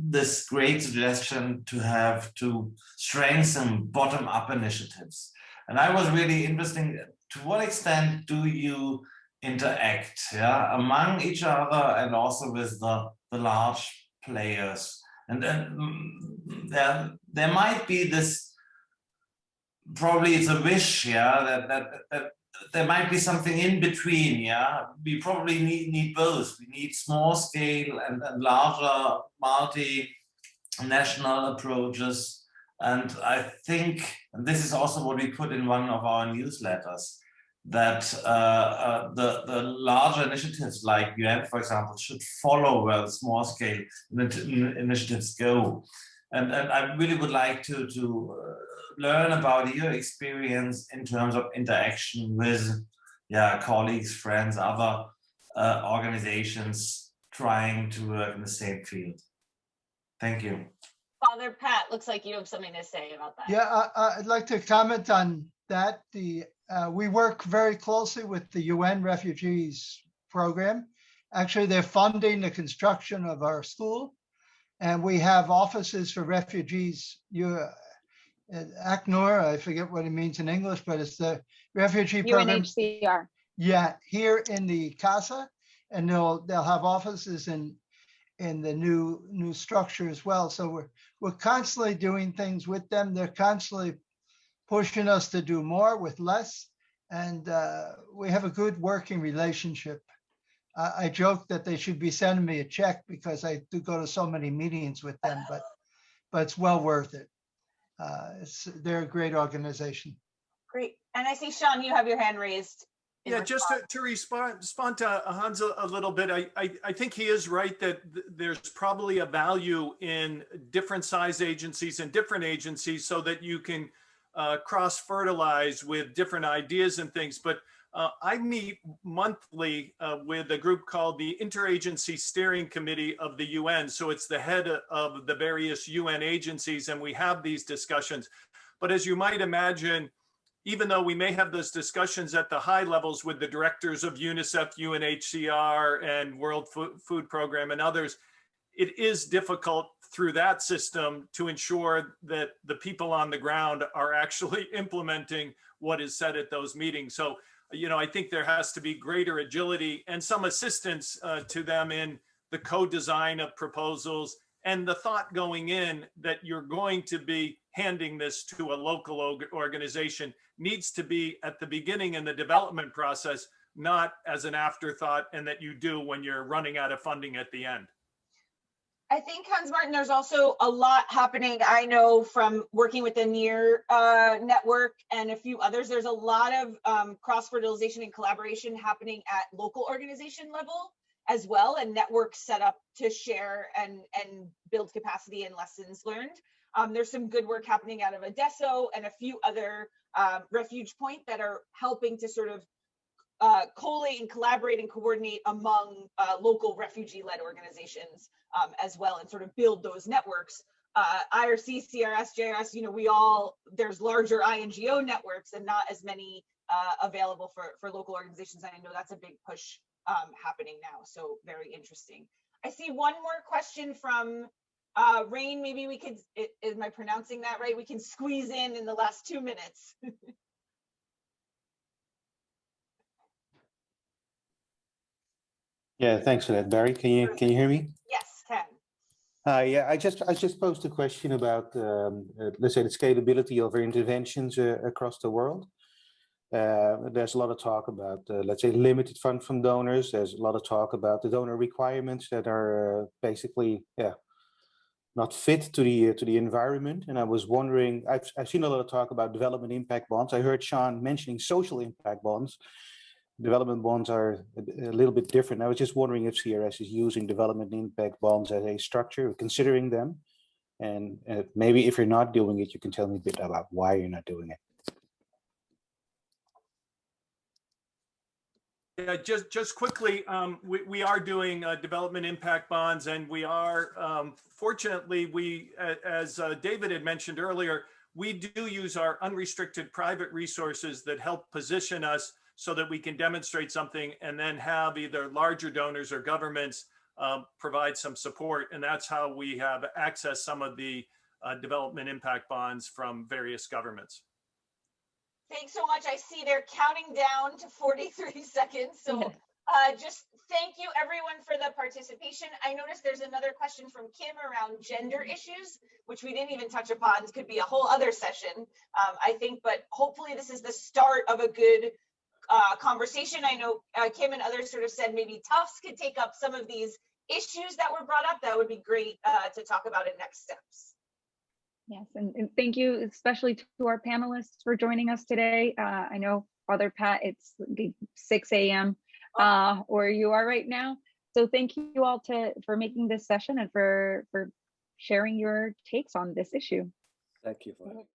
this great suggestion to strengthen bottom-up initiatives. And I was really interested, to what extent do you interact among each other and also with the large players? And then there might be this, probably it's a wish, that there might be something in between, We probably need both. We need small scale and larger multinational approaches. And I think, and this is also what we put in one of our newsletters, that the larger initiatives like UN, for example, should follow where the small scale initiatives go. And I really would like to learn about your experience in terms of interaction with colleagues, friends, other organizations trying to work in the same field. Thank you. Father Pat, looks like you have something to say about that. Yeah, I'd like to comment on that. We work very closely with the UN Refugees Program. Actually, they're funding the construction of our school, and we have offices for refugees. ACNUR, I forget what it means in English, but it's the refugee program. UNHCR. Yeah, here in the CASA, and they'll have offices in the new structure as well. So we're constantly doing things with them. They're constantly pushing us to do more with less, and we have a good working relationship. I joke that they should be sending me a check because I do go to so many meetings with them, but it's well worth it. They're a great organization. Great. And I see, Sean, you have your hand raised. Yeah, just to respond to Hans a little bit, I think he is right that there's probably a value in different size agencies and different agencies so that you can cross-fertilize with different ideas and things. But I meet monthly with a group called the Interagency Steering Committee of the UN. So it's the head of the various UN agencies, and we have these discussions. But as you might imagine, even though we may have those discussions at the high levels with the directors of UNICEF, UNHCR, and World Food Program and others, it is difficult through that system to ensure that the people on the ground are actually implementing what is said at those meetings. So, you know, I think there has to be greater agility and some assistance to them in the co-design of proposals and the thought going in that you're going to be handing this to a local organization needs to be at the beginning in the development process, not as an afterthought, and that you do when you're running out of funding at the end. I think, Hans Martin, there's also a lot happening. I know from working with the NEAR network and a few others, there's a lot of cross-fertilization and collaboration happening at local organization level as well, and networks set up to share and build capacity and lessons learned. There's some good work happening out of Adesso and a few other refuge point that are helping to sort of collate and collaborate and coordinate among local refugee-led organizations as well, and sort of build those networks. IRC, CRS, JRS, you know, there's larger INGO networks and not as many available for local organizations. And I know that's a big push happening now. So very interesting. I see one more question from Rain. Maybe we could, am I pronouncing that right? We can squeeze in the last 2 minutes. Yeah, thanks for that, Barry. Can you hear me? Yes, can. Yeah, I just posed a question about let's say the scalability of our interventions across the world. There's a lot of talk about let's say limited fund from donors. There's a lot of talk about the donor requirements that are basically not fit to the environment. And I was wondering, I've seen a lot of talk about development impact bonds. I heard Sean mentioning social impact bonds. Development bonds are a little bit different. I was just wondering if CRS is using development impact bonds as a structure, considering them. And maybe if you're not doing it, you can tell me a bit about why you're not doing it. Yeah, just quickly, we are doing development impact bonds, and we are, fortunately, as David had mentioned earlier, we do use our unrestricted private resources that help position us so that we can demonstrate something and then have either larger donors or governments provide some support. And that's how we have accessed some of the development impact bonds from various governments. Thanks so much. I see they're counting down to 43 seconds. So just thank you everyone for the participation. I noticed there's another question from Kim around gender issues, which we didn't even touch upon. This could be a whole other session, I think, but hopefully this is the start of a good conversation. I know Kim and others sort of said maybe Tufts could take up some of these issues that were brought up. That would be great to talk about in next steps. Yes, and thank you especially to our panelists for joining us today. I know, Father Pat, it's 6 a.m. Where you are right now. So thank you all for making this session and for sharing your takes on this issue. Thank you for